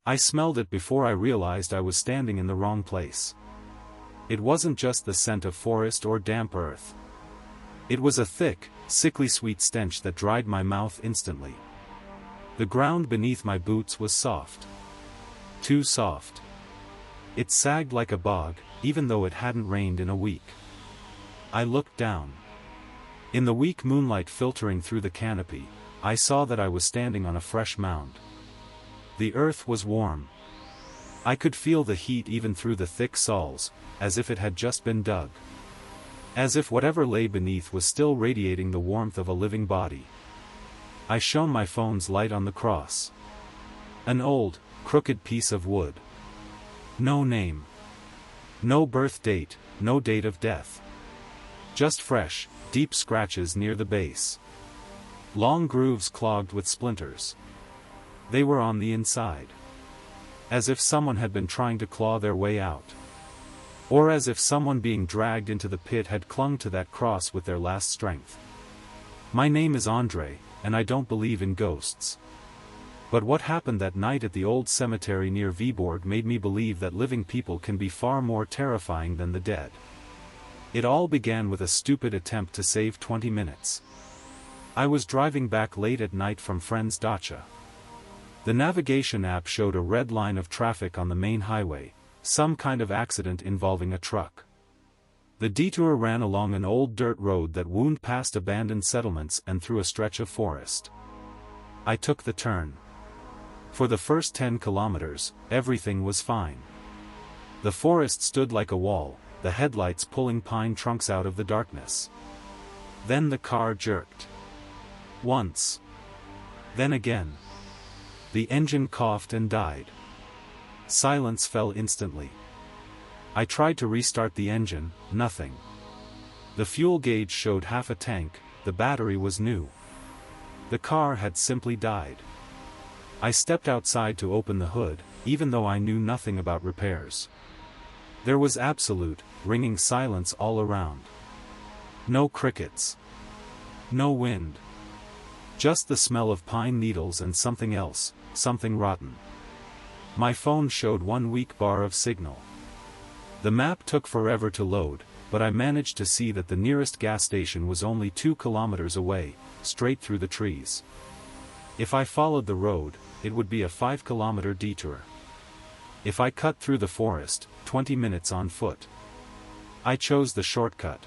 I smelled it before I realized I was standing in the wrong place. It wasn't just the scent of forest or damp earth. It was a thick, sickly sweet stench that dried my mouth instantly. The ground beneath my boots was soft. Too soft. It sagged like a bog, even though it hadn't rained in a week. I looked down. In the weak moonlight filtering through the canopy, I saw that I was standing on a fresh mound. The earth was warm. I could feel the heat even through the thick soils, as if it had just been dug. As if whatever lay beneath was still radiating the warmth of a living body. I shone my phone's light on the cross. An old, crooked piece of wood. No name. No birth date, no date of death. Just fresh, deep scratches near the base. Long grooves clogged with splinters. They were on the inside. As if someone had been trying to claw their way out. Or as if someone being dragged into the pit had clung to that cross with their last strength. My name is Andre, and I don't believe in ghosts. But what happened that night at the old cemetery near Viborg made me believe that living people can be far more terrifying than the dead. It all began with a stupid attempt to save 20 minutes. I was driving back late at night from friend's dacha. The navigation app showed a red line of traffic on the main highway, some kind of accident involving a truck. The detour ran along an old dirt road that wound past abandoned settlements and through a stretch of forest. I took the turn. For the first 10 kilometers, everything was fine. The forest stood like a wall, the headlights pulling pine trunks out of the darkness. Then the car jerked. Once. Then again. The engine coughed and died. Silence fell instantly. I tried to restart the engine, nothing. The fuel gauge showed half a tank, the battery was new. The car had simply died. I stepped outside to open the hood, even though I knew nothing about repairs. There was absolute, ringing silence all around. No crickets. No wind. Just the smell of pine needles and something else, something rotten. My phone showed 1 weak bar of signal. The map took forever to load, but I managed to see that the nearest gas station was only 2 kilometers away, straight through the trees. If I followed the road, it would be a 5-kilometer detour. If I cut through the forest, 20 minutes on foot. I chose the shortcut.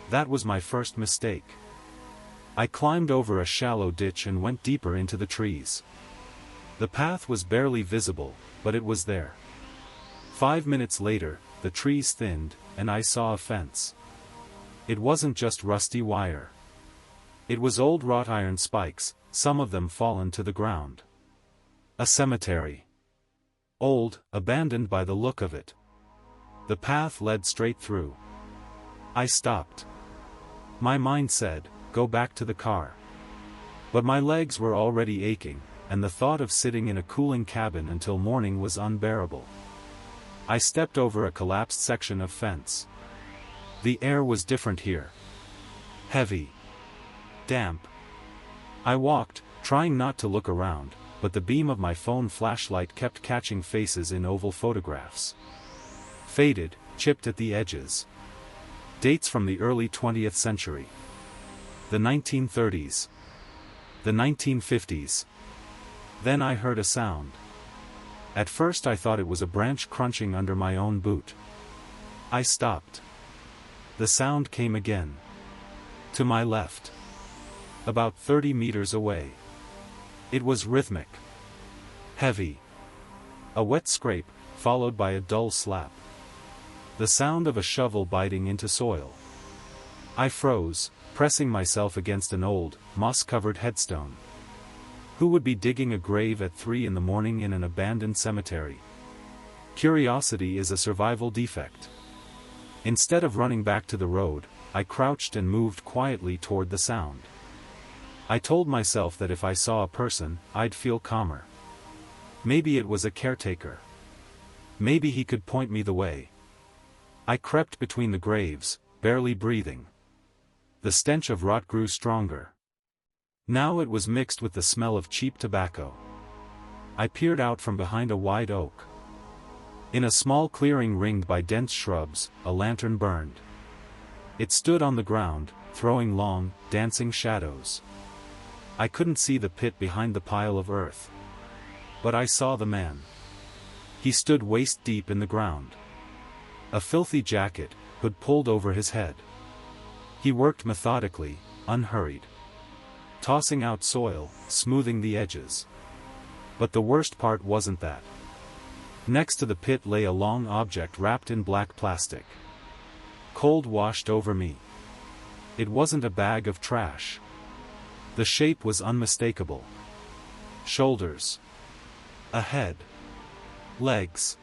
That was my first mistake. I climbed over a shallow ditch and went deeper into the trees. The path was barely visible, but it was there. 5 minutes later, the trees thinned, and I saw a fence. It wasn't just rusty wire. It was old wrought iron spikes, some of them fallen to the ground. A cemetery. Old, abandoned by the look of it. The path led straight through. I stopped. My mind said, go back to the car. But my legs were already aching, and the thought of sitting in a cooling cabin until morning was unbearable. I stepped over a collapsed section of fence. The air was different here. Heavy. Damp. I walked, trying not to look around, but the beam of my phone flashlight kept catching faces in oval photographs. Faded, chipped at the edges. Dates from the early 20th century. The 1930s. The 1950s. Then I heard a sound. At first I thought it was a branch crunching under my own boot. I stopped. The sound came again. To my left. About 30 meters away. It was rhythmic. Heavy. A wet scrape, followed by a dull slap. The sound of a shovel biting into soil. I froze, pressing myself against an old, moss-covered headstone. Who would be digging a grave at 3 in the morning in an abandoned cemetery? Curiosity is a survival defect. Instead of running back to the road, I crouched and moved quietly toward the sound. I told myself that if I saw a person, I'd feel calmer. Maybe it was a caretaker. Maybe he could point me the way. I crept between the graves, barely breathing. The stench of rot grew stronger. Now it was mixed with the smell of cheap tobacco. I peered out from behind a wide oak. In a small clearing ringed by dense shrubs, a lantern burned. It stood on the ground, throwing long, dancing shadows. I couldn't see the pit behind the pile of earth. But I saw the man. He stood waist-deep in the ground. A filthy jacket, hood pulled over his head. He worked methodically, unhurried. Tossing out soil, smoothing the edges. But the worst part wasn't that. Next to the pit lay a long object wrapped in black plastic. Cold washed over me. It wasn't a bag of trash. The shape was unmistakable. Shoulders. A head. Legs.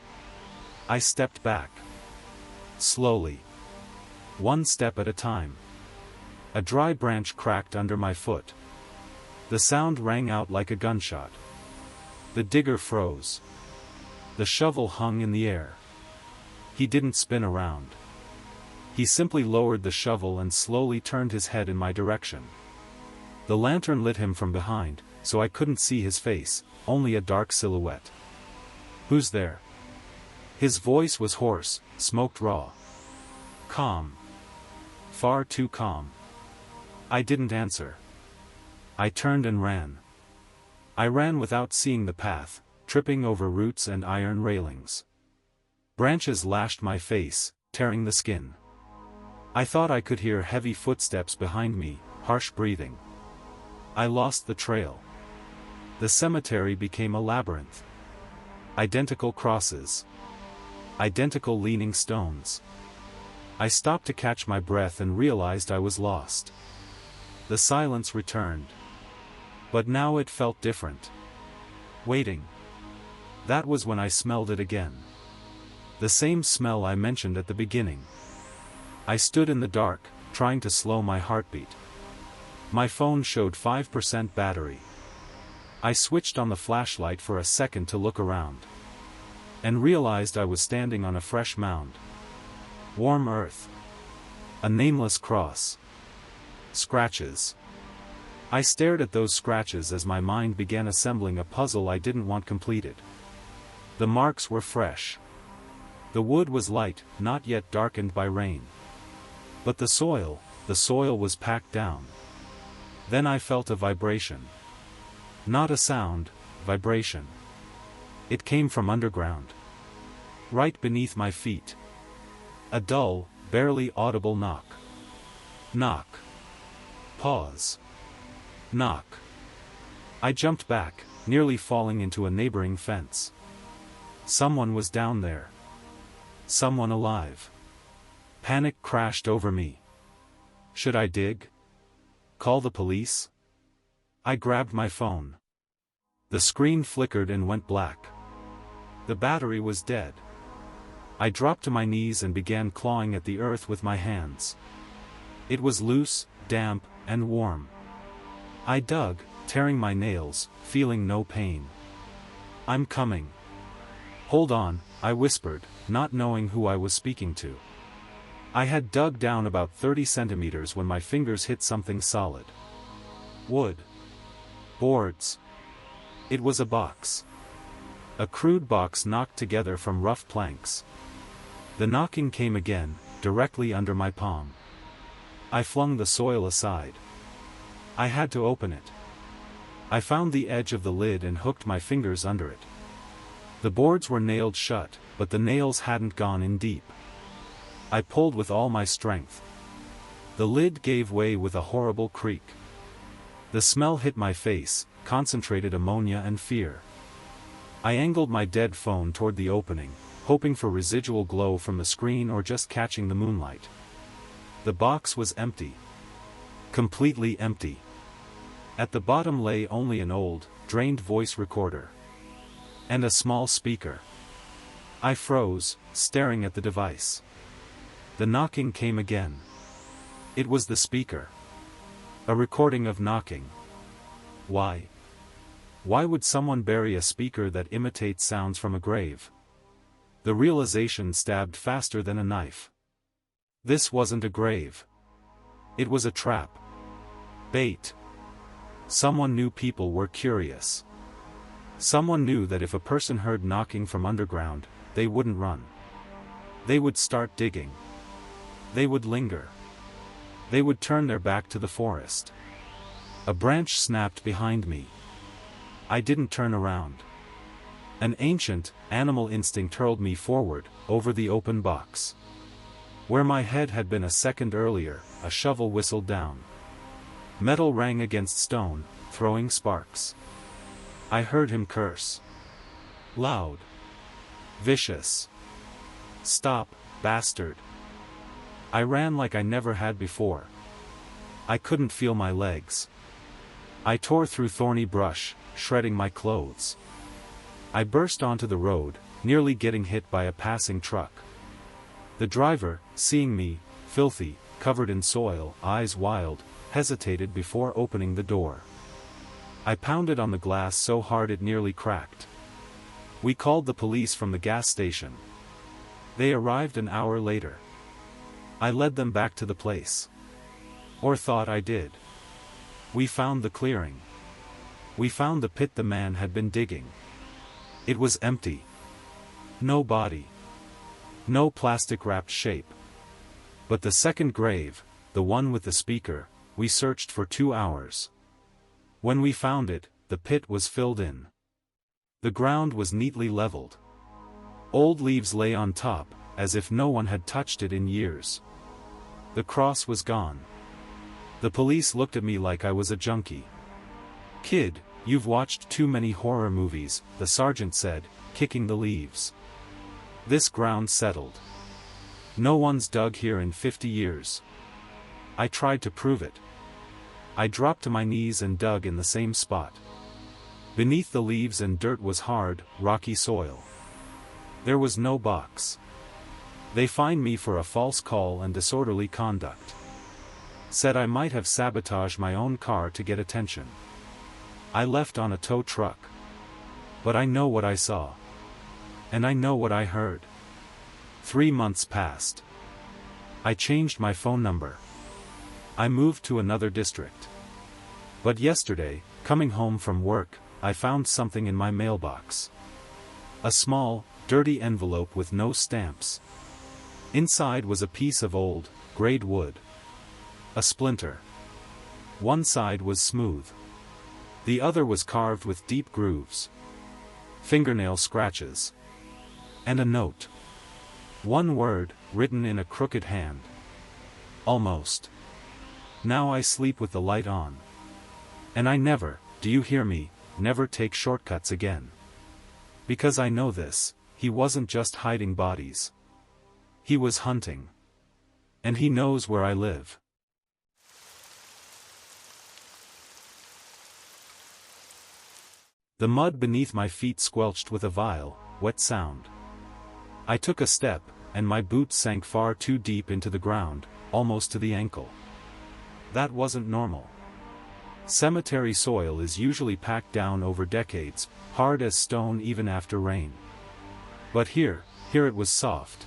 I stepped back. Slowly. One step at a time. A dry branch cracked under my foot. The sound rang out like a gunshot. The digger froze. The shovel hung in the air. He didn't spin around. He simply lowered the shovel and slowly turned his head in my direction. The lantern lit him from behind, so I couldn't see his face, only a dark silhouette. "Who's there?" His voice was hoarse, smoked raw. Calm. Far too calm. I didn't answer. I turned and ran. I ran without seeing the path, tripping over roots and iron railings. Branches lashed my face, tearing the skin. I thought I could hear heavy footsteps behind me, harsh breathing. I lost the trail. The cemetery became a labyrinth. Identical crosses. Identical leaning stones. I stopped to catch my breath and realized I was lost. The silence returned. But now it felt different. Waiting. That was when I smelled it again. The same smell I mentioned at the beginning. I stood in the dark, trying to slow my heartbeat. My phone showed 5% battery. I switched on the flashlight for a second to look around. And realized I was standing on a fresh mound. Warm earth. A nameless cross. Scratches. I stared at those scratches as my mind began assembling a puzzle I didn't want completed. The marks were fresh. The wood was light, not yet darkened by rain. But the soil was packed down. Then I felt a vibration. Not a sound, vibration. It came from underground. Right beneath my feet. A dull, barely audible knock. Knock. Pause. Knock. I jumped back, nearly falling into a neighboring fence. Someone was down there. Someone alive. Panic crashed over me. Should I dig? Call the police? I grabbed my phone. The screen flickered and went black. The battery was dead. I dropped to my knees and began clawing at the earth with my hands. It was loose, damp, and warm. I dug, tearing my nails, feeling no pain. "I'm coming." "Hold on," I whispered, not knowing who I was speaking to. I had dug down about 30 centimeters when my fingers hit something solid. Wood. Boards. It was a box. A crude box knocked together from rough planks. The knocking came again, directly under my palm. I flung the soil aside. I had to open it. I found the edge of the lid and hooked my fingers under it. The boards were nailed shut, but the nails hadn't gone in deep. I pulled with all my strength. The lid gave way with a horrible creak. The smell hit my face, concentrated ammonia and fear. I angled my dead phone toward the opening, hoping for residual glow from the screen or just catching the moonlight. The box was empty. Completely empty. At the bottom lay only an old, drained voice recorder. And a small speaker. I froze, staring at the device. The knocking came again. It was the speaker. A recording of knocking. Why? Why would someone bury a speaker that imitates sounds from a grave? The realization stabbed faster than a knife. This wasn't a grave. It was a trap. Bait. Someone knew people were curious. Someone knew that if a person heard knocking from underground, they wouldn't run. They would start digging. They would linger. They would turn their back to the forest. A branch snapped behind me. I didn't turn around. An ancient, animal instinct hurled me forward, over the open box. Where my head had been a second earlier, a shovel whistled down. Metal rang against stone, throwing sparks. I heard him curse. Loud. Vicious. "Stop, bastard." I ran like I never had before. I couldn't feel my legs. I tore through thorny brush, shredding my clothes. I burst onto the road, nearly getting hit by a passing truck. The driver, seeing me, filthy, covered in soil, eyes wild, hesitated before opening the door. I pounded on the glass so hard it nearly cracked. We called the police from the gas station. They arrived an hour later. I led them back to the place. Or thought I did. We found the clearing. We found the pit the man had been digging. It was empty. No body. No plastic-wrapped shape. But the second grave, the one with the speaker, we searched for 2 hours. When we found it, the pit was filled in. The ground was neatly leveled. Old leaves lay on top, as if no one had touched it in years. The cross was gone. The police looked at me like I was a junkie. "Kid, you've watched too many horror movies," the sergeant said, kicking the leaves. "This ground's settled. No one's dug here in 50 years. I tried to prove it. I dropped to my knees and dug in the same spot. Beneath the leaves and dirt was hard, rocky soil. There was no box. They fined me for a false call and disorderly conduct. Said I might have sabotaged my own car to get attention. I left on a tow truck. But I know what I saw. And I know what I heard. 3 months passed. I changed my phone number. I moved to another district. But yesterday, coming home from work, I found something in my mailbox. A small, dirty envelope with no stamps. Inside was a piece of old, grayed wood. A splinter. One side was smooth. The other was carved with deep grooves. Fingernail scratches. And a note. One word, written in a crooked hand. Almost. Now I sleep with the light on. And I never, do you hear me, never take shortcuts again. Because I know this, he wasn't just hiding bodies. He was hunting. And he knows where I live. The mud beneath my feet squelched with a vile, wet sound. I took a step, and my boots sank far too deep into the ground, almost to the ankle. That wasn't normal. Cemetery soil is usually packed down over decades, hard as stone even after rain. But here it was soft.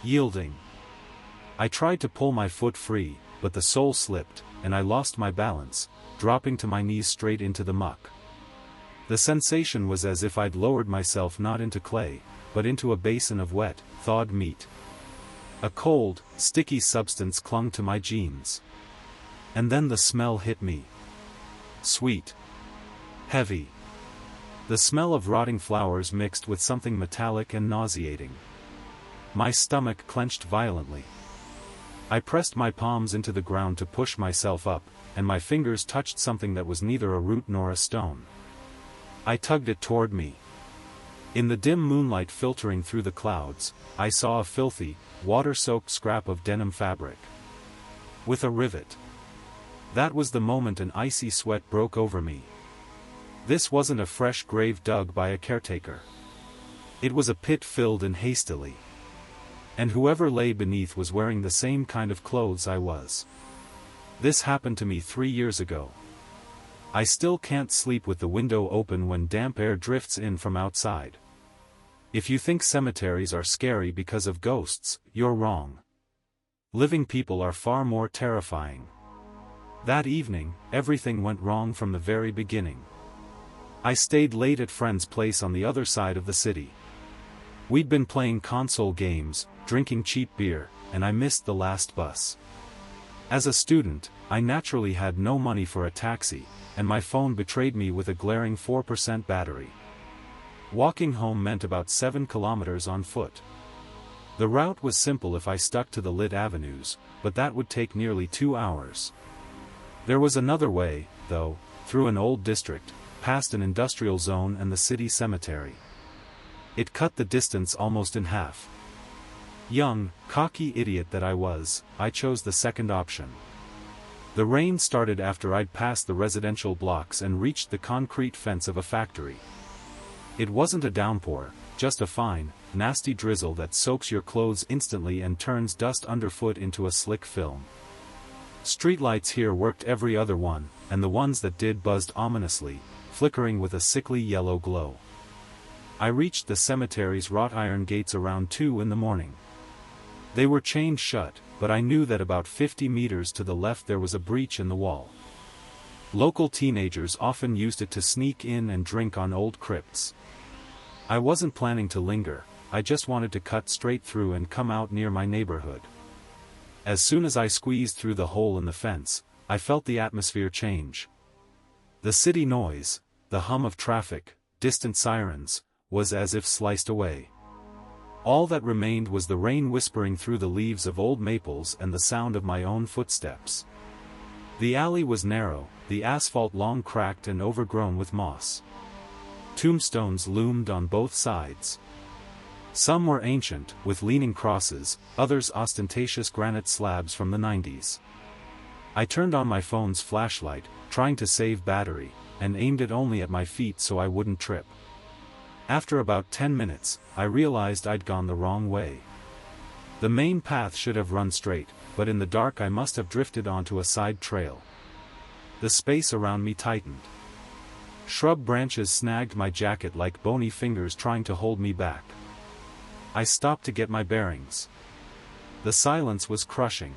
Yielding. I tried to pull my foot free, but the sole slipped, and I lost my balance, dropping to my knees straight into the muck. The sensation was as if I'd lowered myself not into clay, but into a basin of wet, thawed meat. A cold, sticky substance clung to my jeans. And then the smell hit me. Sweet. Heavy. The smell of rotting flowers mixed with something metallic and nauseating. My stomach clenched violently. I pressed my palms into the ground to push myself up, and my fingers touched something that was neither a root nor a stone. I tugged it toward me. In the dim moonlight filtering through the clouds, I saw a filthy, water-soaked scrap of denim fabric. With a rivet. That was the moment an icy sweat broke over me. This wasn't a fresh grave dug by a caretaker. It was a pit filled in hastily. And whoever lay beneath was wearing the same kind of clothes I was. This happened to me 3 years ago. I still can't sleep with the window open when damp air drifts in from outside. If you think cemeteries are scary because of ghosts, you're wrong. Living people are far more terrifying. That evening, everything went wrong from the very beginning. I stayed late at friend's place on the other side of the city. We'd been playing console games, drinking cheap beer, and I missed the last bus. As a student, I naturally had no money for a taxi, and my phone betrayed me with a glaring 4% battery. Walking home meant about 7 kilometers on foot. The route was simple if I stuck to the lit avenues, but that would take nearly 2 hours. There was another way, though, through an old district, past an industrial zone and the city cemetery. It cut the distance almost in half. Young, cocky idiot that I was, I chose the second option. The rain started after I'd passed the residential blocks and reached the concrete fence of a factory. It wasn't a downpour, just a fine, nasty drizzle that soaks your clothes instantly and turns dust underfoot into a slick film. Streetlights here worked every other one, and the ones that did buzzed ominously, flickering with a sickly yellow glow. I reached the cemetery's wrought iron gates around 2 in the morning. They were chained shut, but I knew that about 50 meters to the left there was a breach in the wall. Local teenagers often used it to sneak in and drink on old crypts. I wasn't planning to linger, I just wanted to cut straight through and come out near my neighborhood. As soon as I squeezed through the hole in the fence, I felt the atmosphere change. The city noise, the hum of traffic, distant sirens, was as if sliced away. All that remained was the rain whispering through the leaves of old maples and the sound of my own footsteps. The alley was narrow, the asphalt long cracked and overgrown with moss. Tombstones loomed on both sides. Some were ancient, with leaning crosses, others ostentatious granite slabs from the 90s. I turned on my phone's flashlight, trying to save battery, and aimed it only at my feet so I wouldn't trip. After about 10 minutes, I realized I'd gone the wrong way. The main path should have run straight, but in the dark I must have drifted onto a side trail. The space around me tightened. Shrub branches snagged my jacket like bony fingers trying to hold me back. I stopped to get my bearings. The silence was crushing.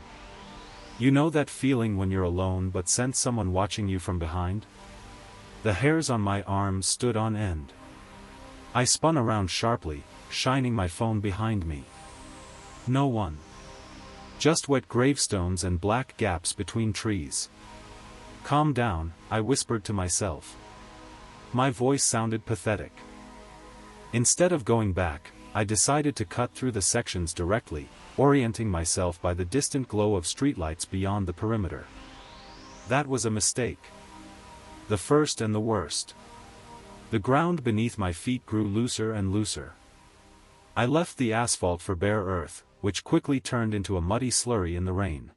You know that feeling when you're alone but sense someone watching you from behind? The hairs on my arms stood on end. I spun around sharply, shining my phone behind me. No one. Just wet gravestones and black gaps between trees. Calm down, I whispered to myself. My voice sounded pathetic. Instead of going back, I decided to cut through the sections directly, orienting myself by the distant glow of streetlights beyond the perimeter. That was a mistake. The first and the worst. The ground beneath my feet grew looser and looser. I left the asphalt for bare earth, which quickly turned into a muddy slurry in the rain.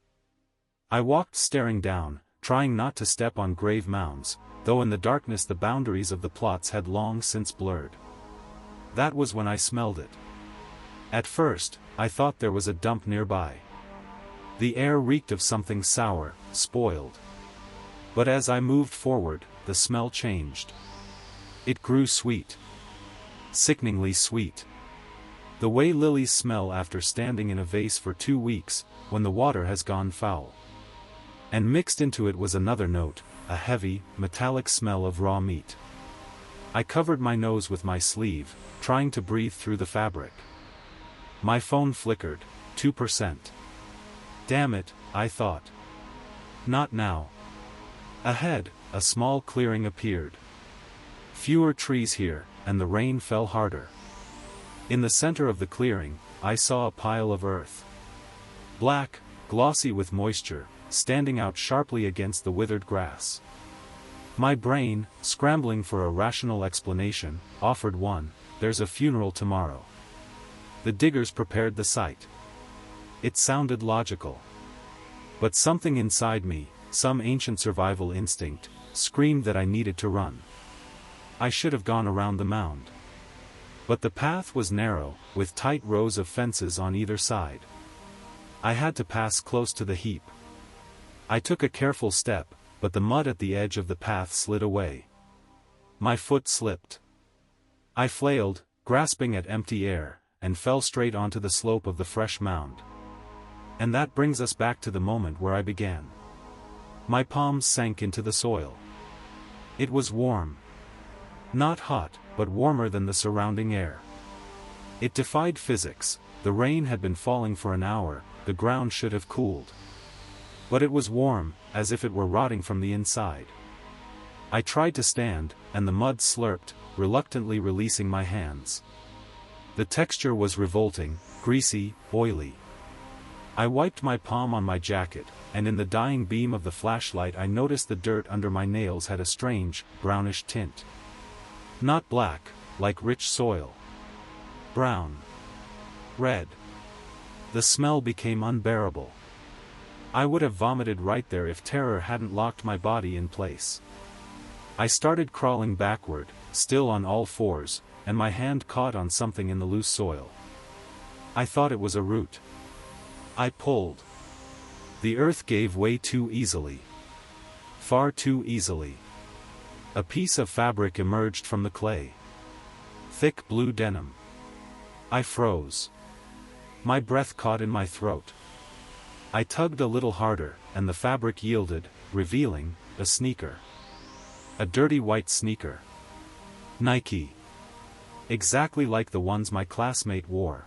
I walked staring down, trying not to step on grave mounds, though in the darkness the boundaries of the plots had long since blurred. That was when I smelled it. At first, I thought there was a dump nearby. The air reeked of something sour, spoiled. But as I moved forward, the smell changed. It grew sweet. Sickeningly sweet. The way lilies smell after standing in a vase for 2 weeks, when the water has gone foul. And mixed into it was another note, a heavy, metallic smell of raw meat. I covered my nose with my sleeve, trying to breathe through the fabric. My phone flickered, 2%. Damn it, I thought. Not now. Ahead, a small clearing appeared. Fewer trees here, and the rain fell harder. In the center of the clearing, I saw a pile of earth. Black, glossy with moisture, standing out sharply against the withered grass. My brain, scrambling for a rational explanation, offered one: there's a funeral tomorrow. The diggers prepared the site. It sounded logical. But something inside me, some ancient survival instinct, screamed that I needed to run. I should have gone around the mound. But the path was narrow, with tight rows of fences on either side. I had to pass close to the heap. I took a careful step, but the mud at the edge of the path slid away. My foot slipped. I flailed, grasping at empty air, and fell straight onto the slope of the fresh mound. And that brings us back to the moment where I began. My palms sank into the soil. It was warm. Not hot, but warmer than the surrounding air. It defied physics. The rain had been falling for an hour, the ground should have cooled. But it was warm, as if it were rotting from the inside. I tried to stand, and the mud slurped, reluctantly releasing my hands. The texture was revolting, greasy, oily. I wiped my palm on my jacket, and in the dying beam of the flashlight I noticed the dirt under my nails had a strange, brownish tint. Not black, like rich soil. Brown. Red. The smell became unbearable. I would have vomited right there if terror hadn't locked my body in place. I started crawling backward, still on all fours, and my hand caught on something in the loose soil. I thought it was a root. I pulled. The earth gave way too easily. Far too easily. A piece of fabric emerged from the clay. Thick blue denim. I froze. My breath caught in my throat. I tugged a little harder, and the fabric yielded, revealing a sneaker. A dirty white sneaker. Nike. Exactly like the ones my classmate wore.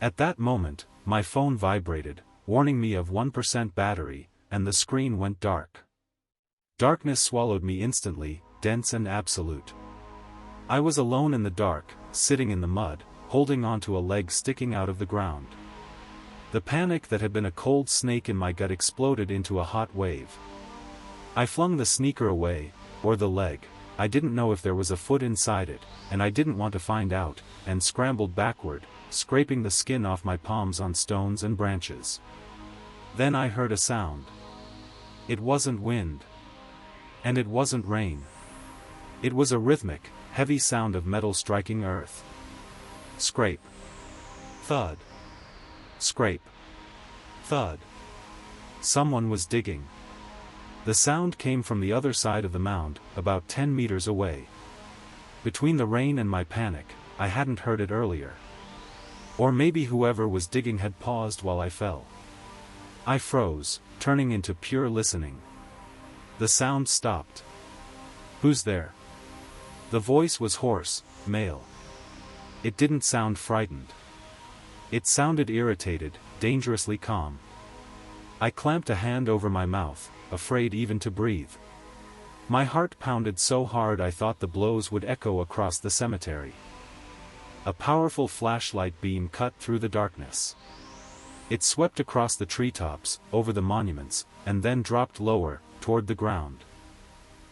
At that moment, my phone vibrated, warning me of 1% battery, and the screen went dark. Darkness swallowed me instantly, dense and absolute. I was alone in the dark, sitting in the mud, holding onto a leg sticking out of the ground. The panic that had been a cold snake in my gut exploded into a hot wave. I flung the sneaker away, or the leg, I didn't know if there was a foot inside it, and I didn't want to find out, and scrambled backward, scraping the skin off my palms on stones and branches. Then I heard a sound. It wasn't wind. And it wasn't rain. It was a rhythmic, heavy sound of metal striking earth. Scrape. Thud. Scrape. Thud. Someone was digging. The sound came from the other side of the mound, about 10 meters away. Between the rain and my panic, I hadn't heard it earlier. Or maybe whoever was digging had paused while I fell. I froze, turning into pure listening. The sound stopped. Who's there? The voice was hoarse, male. It didn't sound frightened. It sounded irritated, dangerously calm. I clamped a hand over my mouth, afraid even to breathe. My heart pounded so hard I thought the blows would echo across the cemetery. A powerful flashlight beam cut through the darkness. It swept across the treetops, over the monuments, and then dropped lower, toward the ground.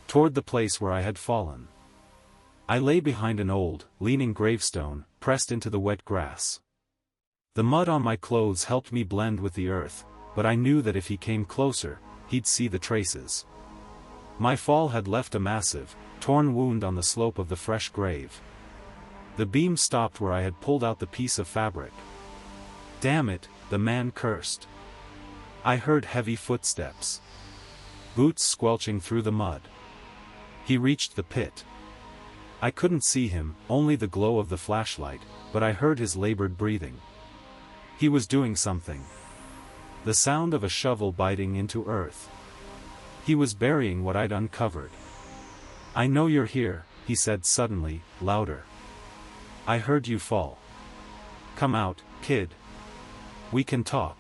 Toward the place where I had fallen. I lay behind an old, leaning gravestone, pressed into the wet grass. The mud on my clothes helped me blend with the earth, but I knew that if he came closer, he'd see the traces. My fall had left a massive, torn wound on the slope of the fresh grave. The beam stopped where I had pulled out the piece of fabric. Damn it, the man cursed. I heard heavy footsteps. Boots squelching through the mud. He reached the pit. I couldn't see him, only the glow of the flashlight, but I heard his labored breathing. He was doing something. The sound of a shovel biting into earth. He was burying what I'd uncovered. I know you're here, he said suddenly, louder. I heard you fall. Come out, kid. We can talk.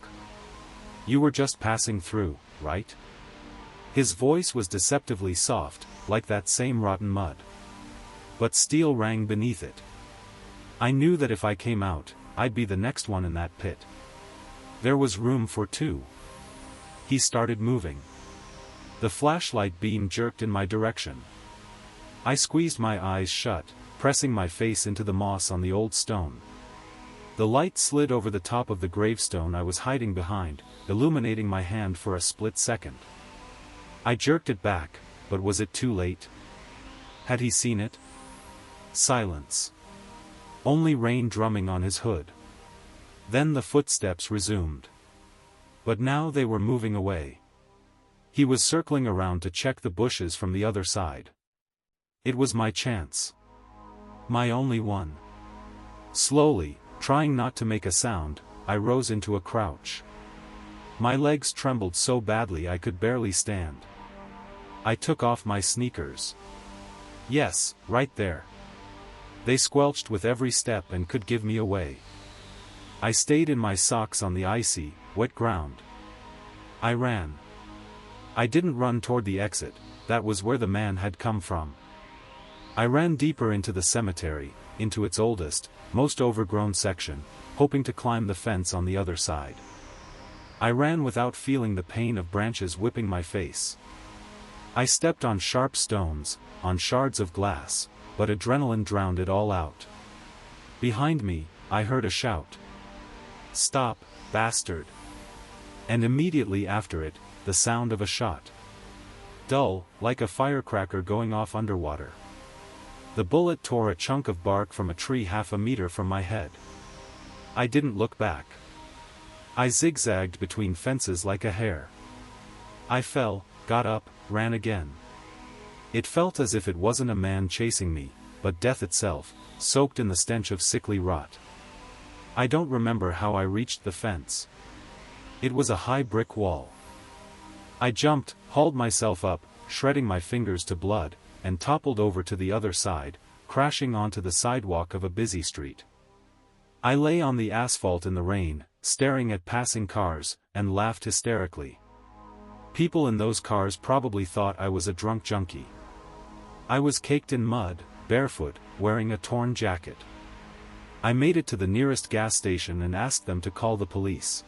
You were just passing through, right? His voice was deceptively soft, like that same rotten mud. But steel rang beneath it. I knew that if I came out, I'd be the next one in that pit. There was room for two. He started moving. The flashlight beam jerked in my direction. I squeezed my eyes shut, pressing my face into the moss on the old stone. The light slid over the top of the gravestone I was hiding behind, illuminating my hand for a split second. I jerked it back, but was it too late? Had he seen it? Silence. Only rain drumming on his hood. Then the footsteps resumed. But now they were moving away. He was circling around to check the bushes from the other side. It was my chance. My only one. Slowly, trying not to make a sound, I rose into a crouch. My legs trembled so badly I could barely stand. I took off my sneakers. Yes, right there. They squelched with every step and could give me away. I stayed in my socks on the icy, wet ground. I ran. I didn't run toward the exit, that was where the man had come from. I ran deeper into the cemetery, into its oldest, most overgrown section, hoping to climb the fence on the other side. I ran without feeling the pain of branches whipping my face. I stepped on sharp stones, on shards of glass, but adrenaline drowned it all out. Behind me, I heard a shout. "Stop, bastard!" And immediately after it, the sound of a shot. Dull, like a firecracker going off underwater. The bullet tore a chunk of bark from a tree half a meter from my head. I didn't look back. I zigzagged between fences like a hare. I fell, got up, ran again. It felt as if it wasn't a man chasing me, but death itself, soaked in the stench of sickly rot. I don't remember how I reached the fence. It was a high brick wall. I jumped, hauled myself up, shredding my fingers to blood, and toppled over to the other side, crashing onto the sidewalk of a busy street. I lay on the asphalt in the rain, staring at passing cars, and laughed hysterically. People in those cars probably thought I was a drunk junkie. I was caked in mud, barefoot, wearing a torn jacket. I made it to the nearest gas station and asked them to call the police.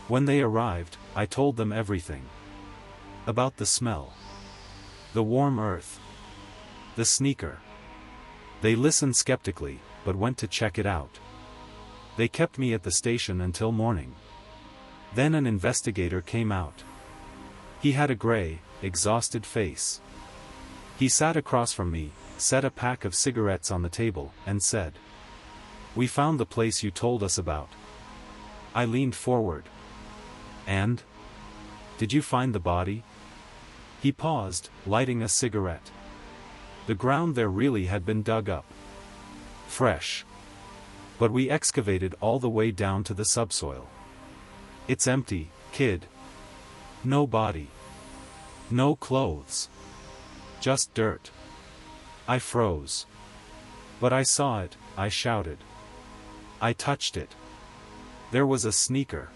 When they arrived, I told them everything. About the smell. The warm earth. The sneaker. They listened skeptically, but went to check it out. They kept me at the station until morning. Then an investigator came out. He had a gray, exhausted face. He sat across from me, set a pack of cigarettes on the table, and said, "We found the place you told us about." I leaned forward. "And? Did you find the body?" He paused, lighting a cigarette. The ground there really had been dug up. Fresh. But we excavated all the way down to the subsoil. It's empty, kid. No body. No clothes. Just dirt. I froze. But I saw it, I shouted. I touched it. There was a sneaker.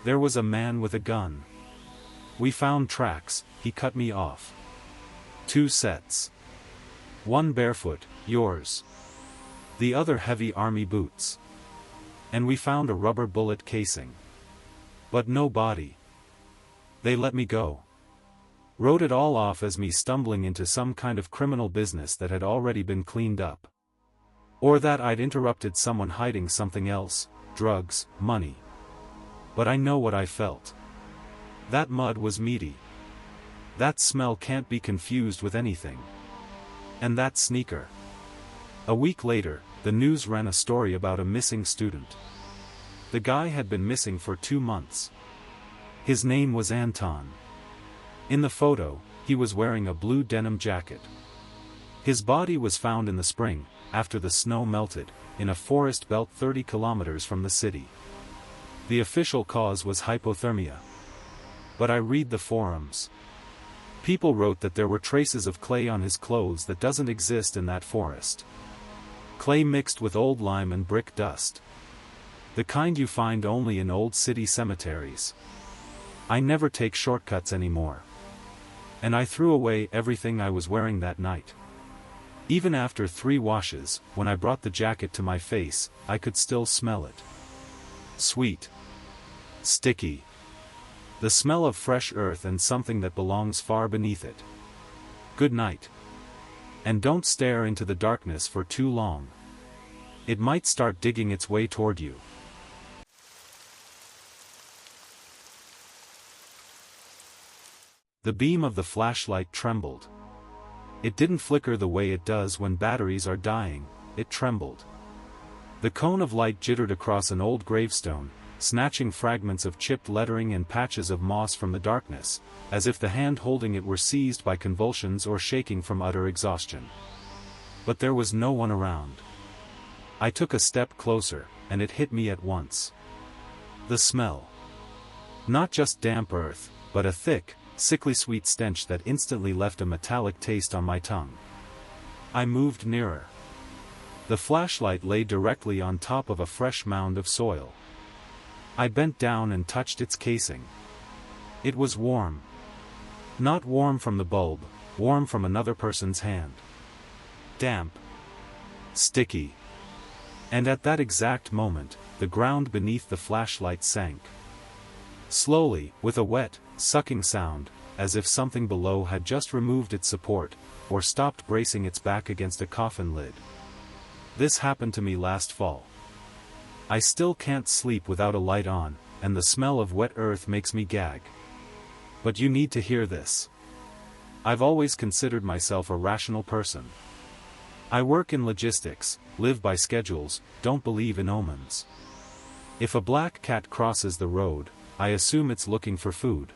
There was a man with a gun. We found tracks, he cut me off. 2 sets. One barefoot, yours. The other heavy army boots. And we found a rubber bullet casing. But no body. They let me go. Wrote it all off as me stumbling into some kind of criminal business that had already been cleaned up. Or that I'd interrupted someone hiding something else, drugs, money. But I know what I felt. That mud was meaty. That smell can't be confused with anything. And that sneaker. A week later, the news ran a story about a missing student. The guy had been missing for 2 months. His name was Anton. In the photo, he was wearing a blue denim jacket. His body was found in the spring, after the snow melted, in a forest belt 30 kilometers from the city. The official cause was hypothermia. But I read the forums. People wrote that there were traces of clay on his clothes that doesn't exist in that forest. Clay mixed with old lime and brick dust. The kind you find only in old city cemeteries. I never take shortcuts anymore. And I threw away everything I was wearing that night. Even after 3 washes, when I brought the jacket to my face, I could still smell it. Sweet. Sticky. The smell of fresh earth and something that belongs far beneath it. Good night. And don't stare into the darkness for too long. It might start digging its way toward you. The beam of the flashlight trembled. It didn't flicker the way it does when batteries are dying, it trembled. The cone of light jittered across an old gravestone, snatching fragments of chipped lettering and patches of moss from the darkness, as if the hand holding it were seized by convulsions or shaking from utter exhaustion. But there was no one around. I took a step closer, and it hit me at once. The smell. Not just damp earth, but a thick, sickly sweet stench that instantly left a metallic taste on my tongue. I moved nearer. The flashlight lay directly on top of a fresh mound of soil. I bent down and touched its casing. It was warm. Not warm from the bulb, warm from another person's hand. Damp. Sticky. And at that exact moment, the ground beneath the flashlight sank. Slowly, with a wet, sucking sound, as if something below had just removed its support, or stopped bracing its back against a coffin lid. This happened to me last fall. I still can't sleep without a light on, and the smell of wet earth makes me gag. But you need to hear this. I've always considered myself a rational person. I work in logistics, live by schedules, don't believe in omens. If a black cat crosses the road, I assume it's looking for food.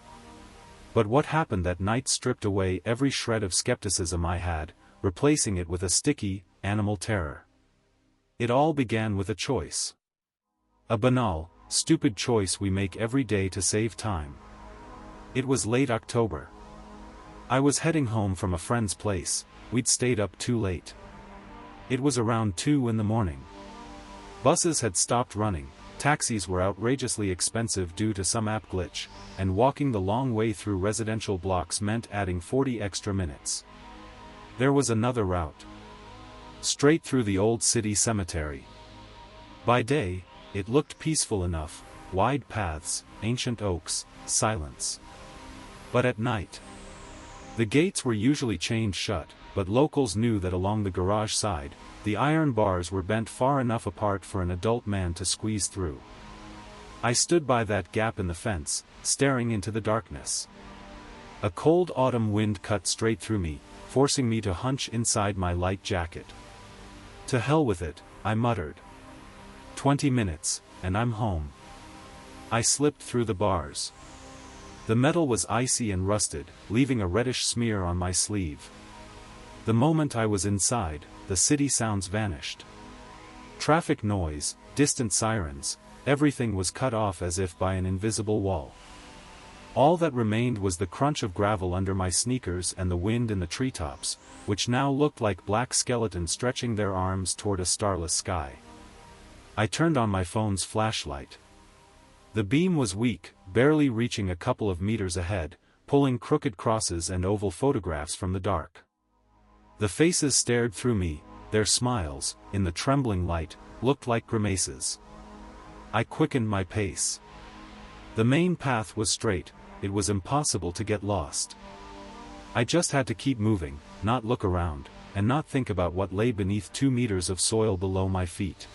But what happened that night stripped away every shred of skepticism I had, replacing it with a sticky, animal terror. It all began with a choice. A banal, stupid choice we make every day to save time. It was late October. I was heading home from a friend's place. We'd stayed up too late. It was around 2 in the morning. Buses had stopped running, taxis were outrageously expensive due to some app glitch, and walking the long way through residential blocks meant adding 40 extra minutes. There was another route. Straight through the old city cemetery. By day, it looked peaceful enough, wide paths, ancient oaks, silence. But at night, the gates were usually chained shut, but locals knew that along the garage side, the iron bars were bent far enough apart for an adult man to squeeze through. I stood by that gap in the fence, staring into the darkness. A cold autumn wind cut straight through me, forcing me to hunch inside my light jacket. To hell with it, I muttered. 20 minutes, and I'm home. I slipped through the bars. The metal was icy and rusted, leaving a reddish smear on my sleeve. The moment I was inside, the city sounds vanished. Traffic noise, distant sirens, everything was cut off as if by an invisible wall. All that remained was the crunch of gravel under my sneakers and the wind in the treetops, which now looked like black skeletons stretching their arms toward a starless sky. I turned on my phone's flashlight. The beam was weak, barely reaching a couple of meters ahead, pulling crooked crosses and oval photographs from the dark. The faces stared through me, their smiles, in the trembling light, looked like grimaces. I quickened my pace. The main path was straight, it was impossible to get lost. I just had to keep moving, not look around, and not think about what lay beneath 2 meters of soil below my feet.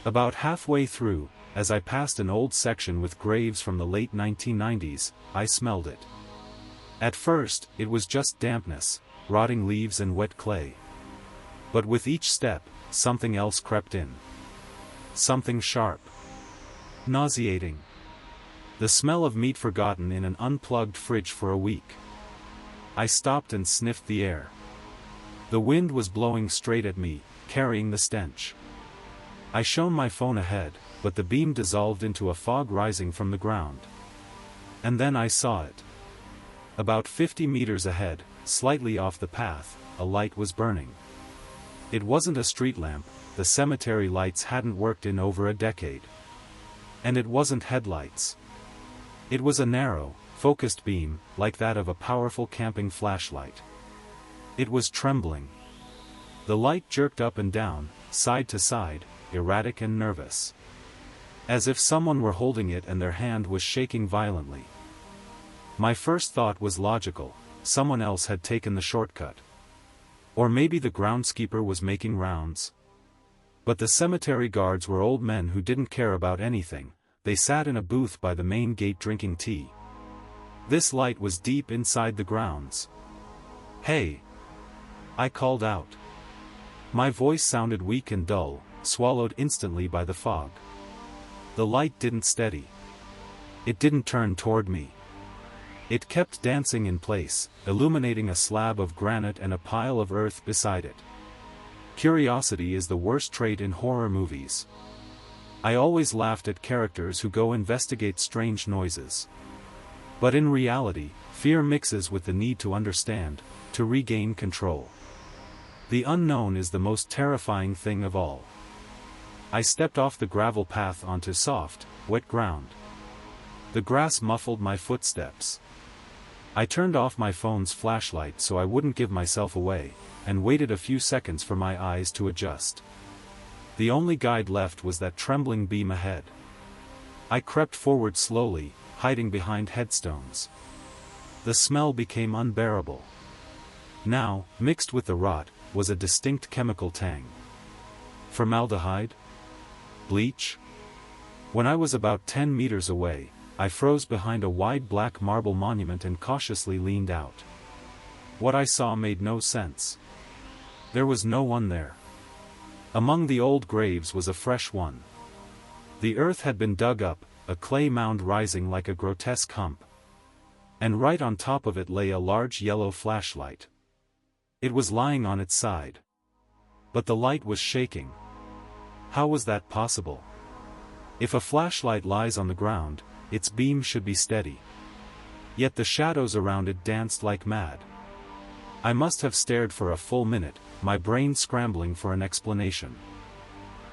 About halfway through, as I passed an old section with graves from the late 1990s, I smelled it. At first, it was just dampness, rotting leaves and wet clay. But with each step, something else crept in. Something sharp. Nauseating. The smell of meat forgotten in an unplugged fridge for a week. I stopped and sniffed the air. The wind was blowing straight at me, carrying the stench. I shone my phone ahead, but the beam dissolved into a fog rising from the ground. And then I saw it. About 50 meters ahead, slightly off the path, a light was burning. It wasn't a street lamp, the cemetery lights hadn't worked in over a decade. And it wasn't headlights. It was a narrow, focused beam, like that of a powerful camping flashlight. It was trembling. The light jerked up and down, side to side, erratic and nervous. As if someone were holding it and their hand was shaking violently. My first thought was logical. Someone else had taken the shortcut. Or maybe the groundskeeper was making rounds. But the cemetery guards were old men who didn't care about anything, they sat in a booth by the main gate drinking tea. This light was deep inside the grounds. "Hey!" I called out. My voice sounded weak and dull, swallowed instantly by the fog. The light didn't steady. It didn't turn toward me. It kept dancing in place, illuminating a slab of granite and a pile of earth beside it. Curiosity is the worst trait in horror movies. I always laughed at characters who go investigate strange noises. But in reality, fear mixes with the need to understand, to regain control. The unknown is the most terrifying thing of all. I stepped off the gravel path onto soft, wet ground. The grass muffled my footsteps. I turned off my phone's flashlight so I wouldn't give myself away, and waited a few seconds for my eyes to adjust. The only guide left was that trembling beam ahead. I crept forward slowly, hiding behind headstones. The smell became unbearable. Now, mixed with the rot, was a distinct chemical tang. Formaldehyde? Bleach? When I was about 10 meters away, I froze behind a wide black marble monument and cautiously leaned out. What I saw made no sense. There was no one there. Among the old graves was a fresh one. The earth had been dug up, a clay mound rising like a grotesque hump. And right on top of it lay a large yellow flashlight. It was lying on its side. But the light was shaking. How was that possible? If a flashlight lies on the ground, its beam should be steady. Yet the shadows around it danced like mad. I must have stared for a full minute, my brain scrambling for an explanation.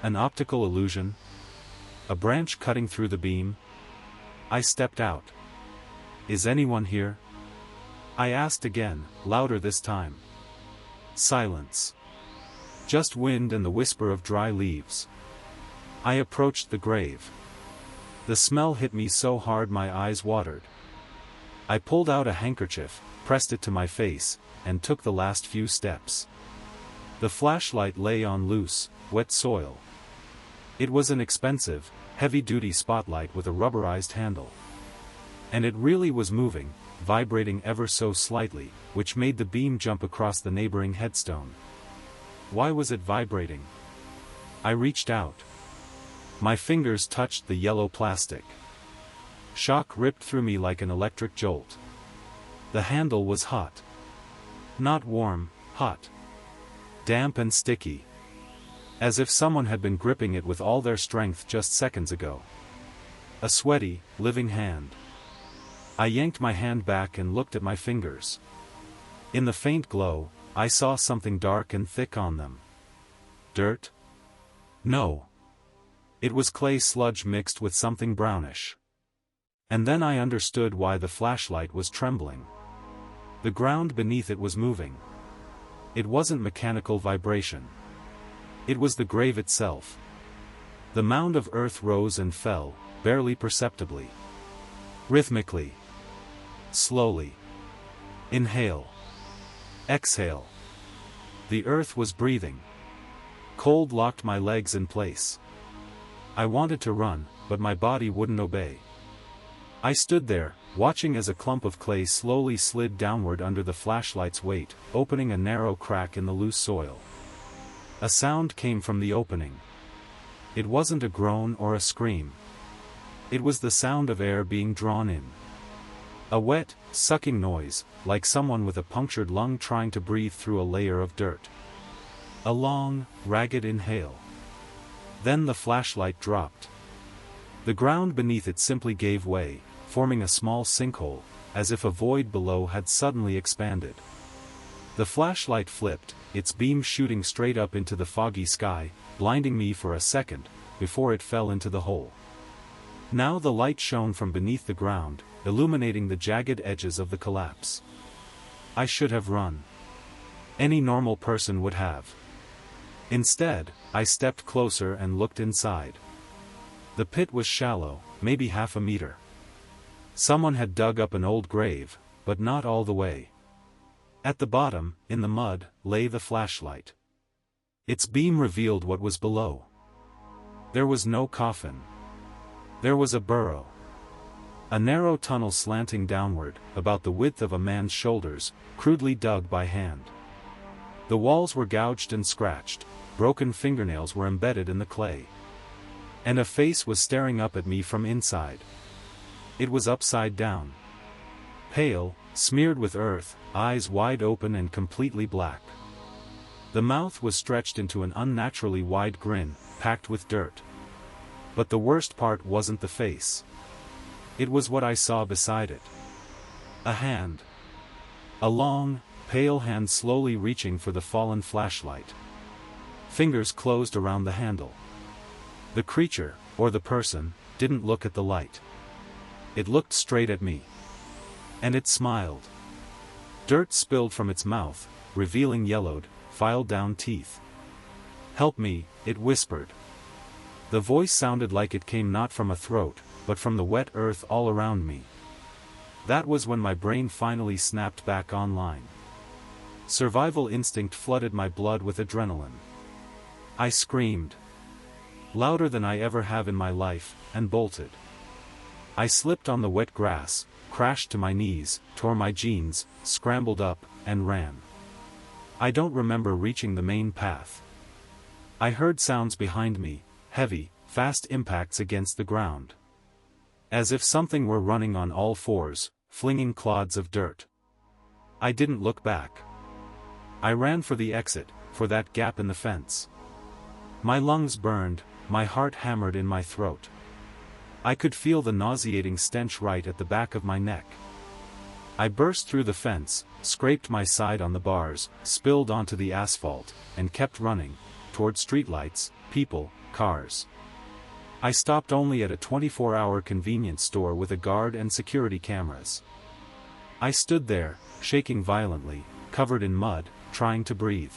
An optical illusion? A branch cutting through the beam? I stepped out. Is anyone here? I asked again, louder this time. Silence. Just wind and the whisper of dry leaves. I approached the grave. The smell hit me so hard my eyes watered. I pulled out a handkerchief, pressed it to my face, and took the last few steps. The flashlight lay on loose, wet soil. It was an expensive, heavy-duty spotlight with a rubberized handle. And it really was moving, vibrating ever so slightly, which made the beam jump across the neighboring headstone. Why was it vibrating? I reached out. My fingers touched the yellow plastic. Shock ripped through me like an electric jolt. The handle was hot. Not warm, hot. Damp and sticky. As if someone had been gripping it with all their strength just seconds ago. A sweaty, living hand. I yanked my hand back and looked at my fingers. In the faint glow, I saw something dark and thick on them. Dirt? No. It was clay sludge mixed with something brownish. And then I understood why the flashlight was trembling. The ground beneath it was moving. It wasn't mechanical vibration. It was the grave itself. The mound of earth rose and fell, barely perceptibly. Rhythmically. Slowly. Inhale. Exhale. The earth was breathing. Cold locked my legs in place. I wanted to run, but my body wouldn't obey. I stood there, watching as a clump of clay slowly slid downward under the flashlight's weight, opening a narrow crack in the loose soil. A sound came from the opening. It wasn't a groan or a scream. It was the sound of air being drawn in. A wet, sucking noise, like someone with a punctured lung trying to breathe through a layer of dirt. A long, ragged inhale. Then the flashlight dropped. The ground beneath it simply gave way, forming a small sinkhole, as if a void below had suddenly expanded. The flashlight flipped, its beam shooting straight up into the foggy sky, blinding me for a second, before it fell into the hole. Now the light shone from beneath the ground, illuminating the jagged edges of the collapse. I should have run. Any normal person would have. Instead, I stepped closer and looked inside. The pit was shallow, maybe half a meter. Someone had dug up an old grave, but not all the way. At the bottom, in the mud, lay the flashlight. Its beam revealed what was below. There was no coffin. There was a burrow. A narrow tunnel slanting downward, about the width of a man's shoulders, crudely dug by hand. The walls were gouged and scratched, broken fingernails were embedded in the clay. And a face was staring up at me from inside. It was upside down. Pale, smeared with earth, eyes wide open and completely black. The mouth was stretched into an unnaturally wide grin, packed with dirt. But the worst part wasn't the face. It was what I saw beside it. A hand. A long, pale hand slowly reaching for the fallen flashlight. Fingers closed around the handle. The creature, or the person, didn't look at the light. It looked straight at me. And it smiled. Dirt spilled from its mouth, revealing yellowed, filed-down teeth. "Help me," it whispered. The voice sounded like it came not from a throat, but from the wet earth all around me. That was when my brain finally snapped back online. Survival instinct flooded my blood with adrenaline. I screamed. Louder than I ever have in my life, and bolted. I slipped on the wet grass, crashed to my knees, tore my jeans, scrambled up, and ran. I don't remember reaching the main path. I heard sounds behind me, heavy, fast impacts against the ground. As if something were running on all fours, flinging clods of dirt. I didn't look back. I ran for the exit, for that gap in the fence. My lungs burned, my heart hammered in my throat. I could feel the nauseating stench right at the back of my neck. I burst through the fence, scraped my side on the bars, spilled onto the asphalt, and kept running, toward streetlights, people, cars. I stopped only at a 24-hour convenience store with a guard and security cameras. I stood there, shaking violently, covered in mud, trying to breathe.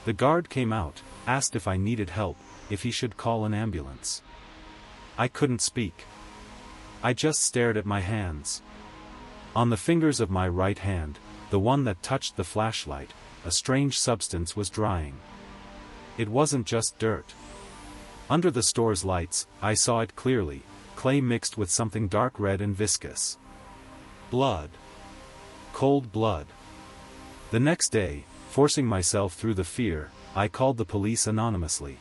The guard came out, asked if I needed help, if he should call an ambulance. I couldn't speak. I just stared at my hands. On the fingers of my right hand, the one that touched the flashlight, a strange substance was drying. It wasn't just dirt. Under the store's lights, I saw it clearly, clay mixed with something dark red and viscous. Blood. Cold blood. The next day, forcing myself through the fear, I called the police anonymously.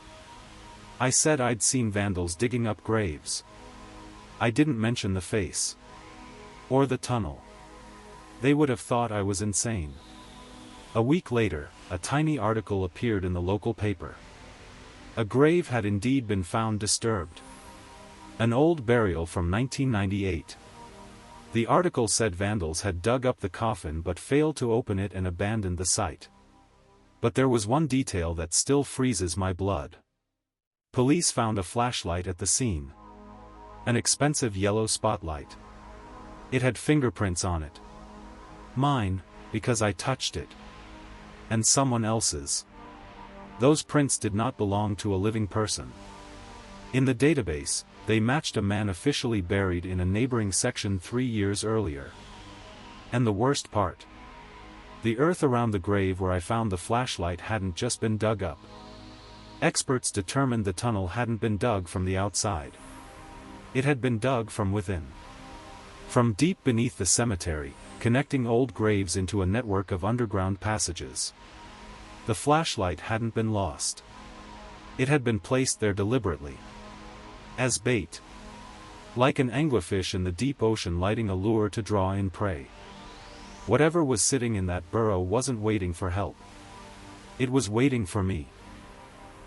I said I'd seen vandals digging up graves. I didn't mention the face. Or the tunnel. They would have thought I was insane. A week later, a tiny article appeared in the local paper. A grave had indeed been found disturbed. An old burial from 1998. The article said vandals had dug up the coffin but failed to open it and abandoned the site. But there was one detail that still freezes my blood. Police found a flashlight at the scene. An expensive yellow spotlight. It had fingerprints on it. Mine, because I touched it. And someone else's. Those prints did not belong to a living person. In the database, they matched a man officially buried in a neighboring section 3 years earlier. And the worst part. The earth around the grave where I found the flashlight hadn't just been dug up. Experts determined the tunnel hadn't been dug from the outside. It had been dug from within. From deep beneath the cemetery, connecting old graves into a network of underground passages. The flashlight hadn't been lost. It had been placed there deliberately. As bait. Like an anglerfish in the deep ocean lighting a lure to draw in prey. Whatever was sitting in that burrow wasn't waiting for help. It was waiting for me.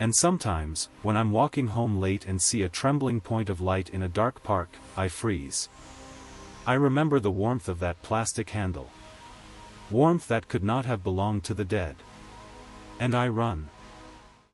And sometimes, when I'm walking home late and see a trembling point of light in a dark park, I freeze. I remember the warmth of that plastic handle. Warmth that could not have belonged to the dead. And I run.